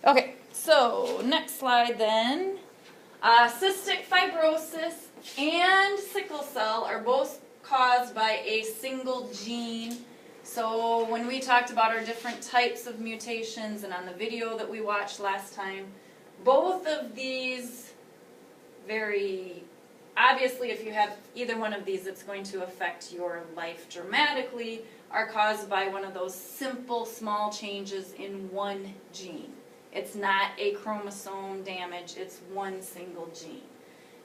Okay, so next slide then. Cystic fibrosis and sickle cell are both caused by a single gene. So when we talked about our different types of mutations and on the video that we watched last time, both of these very obviously, if you have either one of these, it's going to affect your life dramatically, are caused by one of those simple small changes in one gene. It's not a chromosome damage, it's one single gene.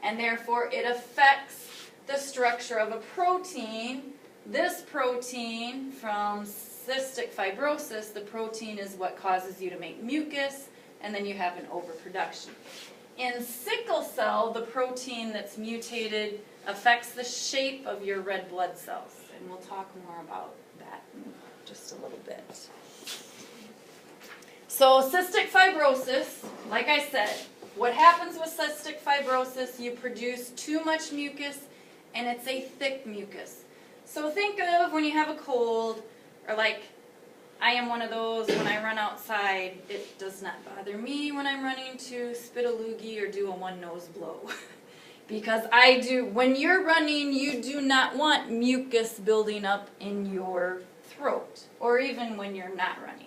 And therefore it affects the structure of a protein. This protein from cystic fibrosis, the protein is what causes you to make mucus, and then you have an overproduction. In sickle cell, the protein that's mutated affects the shape of your red blood cells. And we'll talk more about that in just a little bit. So cystic fibrosis, like I said, what happens with cystic fibrosis, you produce too much mucus, and it's a thick mucus. So think of when you have a cold, or like I am one of those, when I run outside, it does not bother me when I'm running to spit a loogie or do a one-nose blow. Because when you're running, you do not want mucus building up in your throat, or even when you're not running.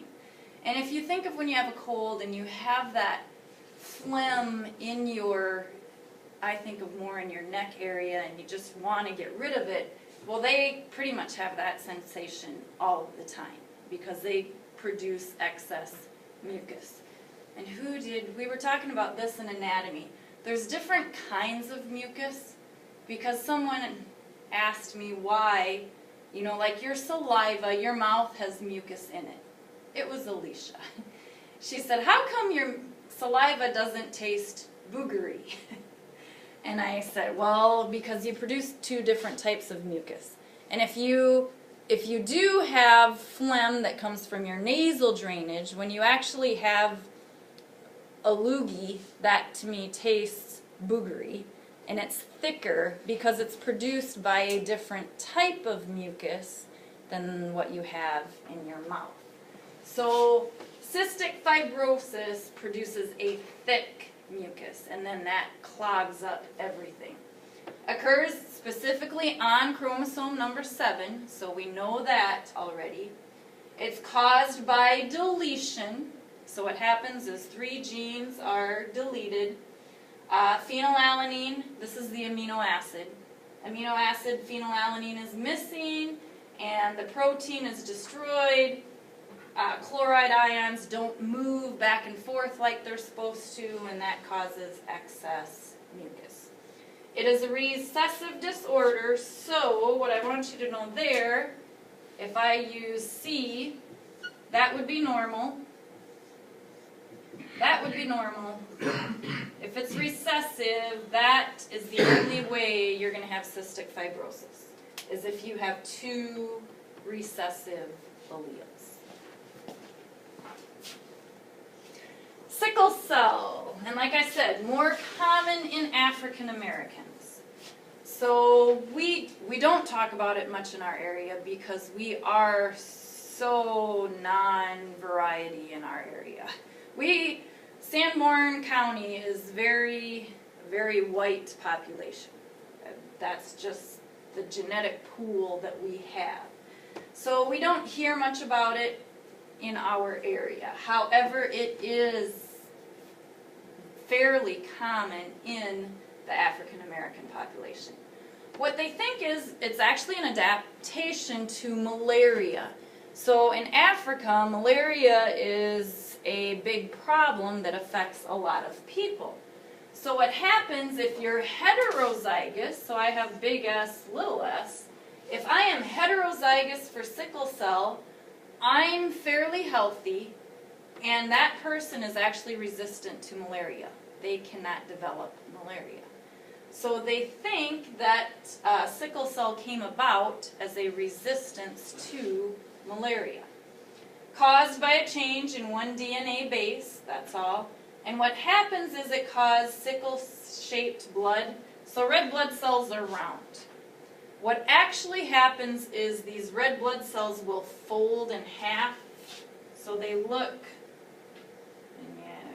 And if you think of when you have a cold and you have that phlegm in your, I think of more in your neck area, and you just want to get rid of it, well, they pretty much have that sensation all of the time, because they produce excess mucus. And we were talking about this in anatomy. There's different kinds of mucus, because someone asked me why, like your saliva, your mouth has mucus in it. It was Alicia. She said, how come your saliva doesn't taste boogery? And I said, well, because you produce two different types of mucus. And if you do have phlegm that comes from your nasal drainage, when you actually have a loogie, that to me tastes boogery, and it's thicker because it's produced by a different type of mucus than what you have in your mouth. So cystic fibrosis produces a thick mucus, and then that clogs up everything. Occurs specifically on chromosome number 7, so we know that already. It's caused by deletion. So what happens is 3 genes are deleted. Phenylalanine, this is the amino acid. Amino acid phenylalanine is missing, and the protein is destroyed. Chloride ions don't move back and forth like they're supposed to, and that causes excess mucus. It is a recessive disorder, so what I want you to know there, if I use C, that would be normal. That would be normal. If it's recessive, that is the only way you're going to have cystic fibrosis, is if you have 2 recessive alleles. Sickle cell, and like I said, more common in African Americans. So we don't talk about it much in our area because we are so non-variety in our area. Sanborn County is very, very white population. That's just the genetic pool that we have. So we don't hear much about it in our area. However, it is fairly common in the African American population. What they think is it's actually an adaptation to malaria. So in Africa, malaria is a big problem that affects a lot of people. So what happens if you're heterozygous, so I have big S, little s, if I am heterozygous for sickle cell, I'm fairly healthy, and that person is actually resistant to malaria. They cannot develop malaria. So they think that sickle cell came about as a resistance to malaria, caused by a change in one DNA base, that's all. And what happens is it caused sickle-shaped blood. So red blood cells are round. What actually happens is these red blood cells will fold in half, so they look, and yeah,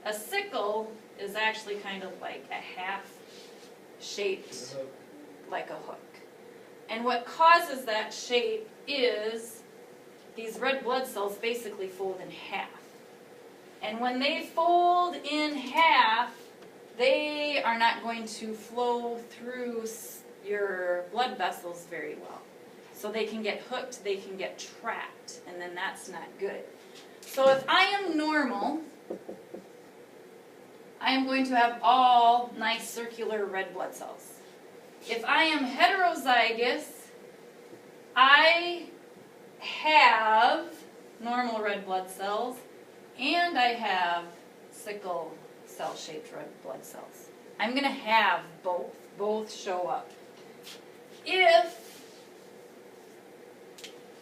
A sickle is actually kind of like a half shaped like a hook. And what causes that shape is these red blood cells basically fold in half. And when they fold in half, they are not going to flow through your blood vessels very well. So they can get hooked, they can get trapped, and then that's not good. So if I am normal, I am going to have all nice circular red blood cells. If I am heterozygous, I have normal red blood cells and I have sickle cell-shaped red blood cells. I'm going to have both. Both show up. If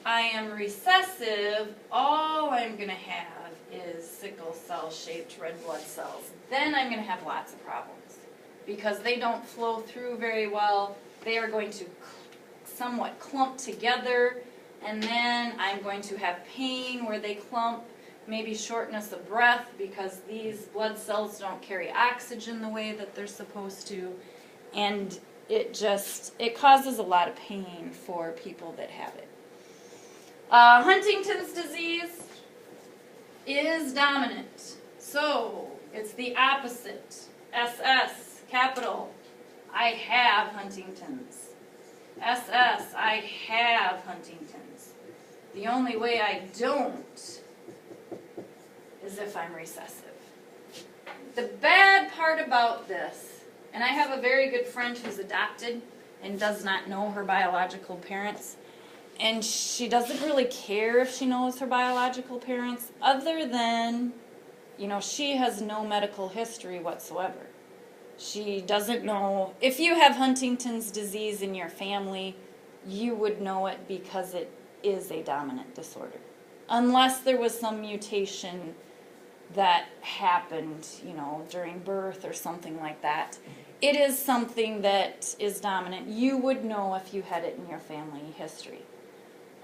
I am recessive, all I'm going to have is sickle cell-shaped red blood cells. Then I'm going to have lots of problems because they don't flow through very well. They are going to somewhat clump together, and then I'm going to have pain where they clump, maybe shortness of breath because these blood cells don't carry oxygen the way that they're supposed to, and it causes a lot of pain for people that have it. Huntington's disease is dominant, so it's the opposite. SS, capital, I have Huntington's. SS, I have Huntington's. The only way I don't is if I'm recessive. The bad part about this, and I have a very good friend who's adopted and does not know her biological parents, and she doesn't really care if she knows her biological parents, other than, she has no medical history whatsoever. She doesn't know. If you have Huntington's disease in your family, you would know it because it is a dominant disorder. Unless there was some mutation that happened, during birth or something like that. It is something that is dominant. You would know if you had it in your family history.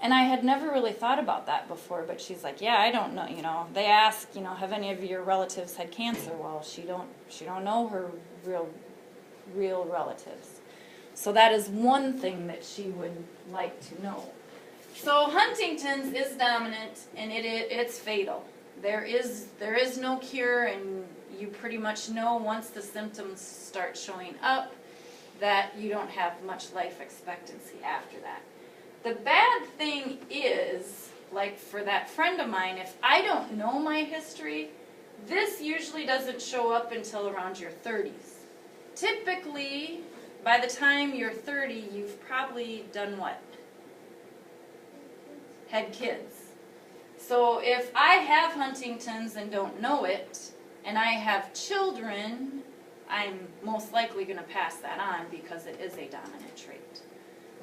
And I had never really thought about that before, but she's like, yeah, I don't know, they ask, have any of your relatives had cancer? Well, she don't know her real relatives. So that is one thing that she would like to know. So Huntington's is dominant, and it's fatal. There is no cure, and you pretty much know once the symptoms start showing up that you don't have much life expectancy after that. The bad thing is, like for that friend of mine, if I don't know my history, this usually doesn't show up until around your 30s. Typically, by the time you're 30, you've probably done what? Had kids. So if I have Huntington's and don't know it, and I have children, I'm most likely going to pass that on because it is a dominant trait.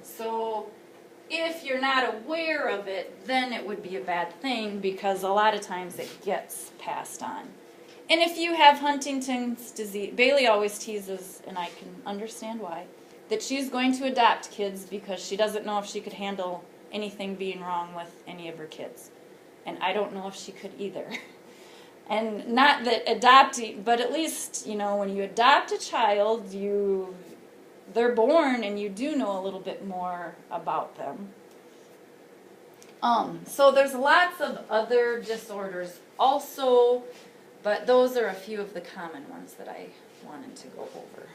So if you're not aware of it, then it would be a bad thing because a lot of times it gets passed on. And if you have Huntington's disease, Bailey always teases, and I can understand why, that she's going to adopt kids because she doesn't know if she could handle anything being wrong with any of her kids. And I don't know if she could either. And not that adopting, but at least, when you adopt a child, they're born and you do know a little bit more about them. So there's lots of other disorders also, but those are a few of the common ones that I wanted to go over.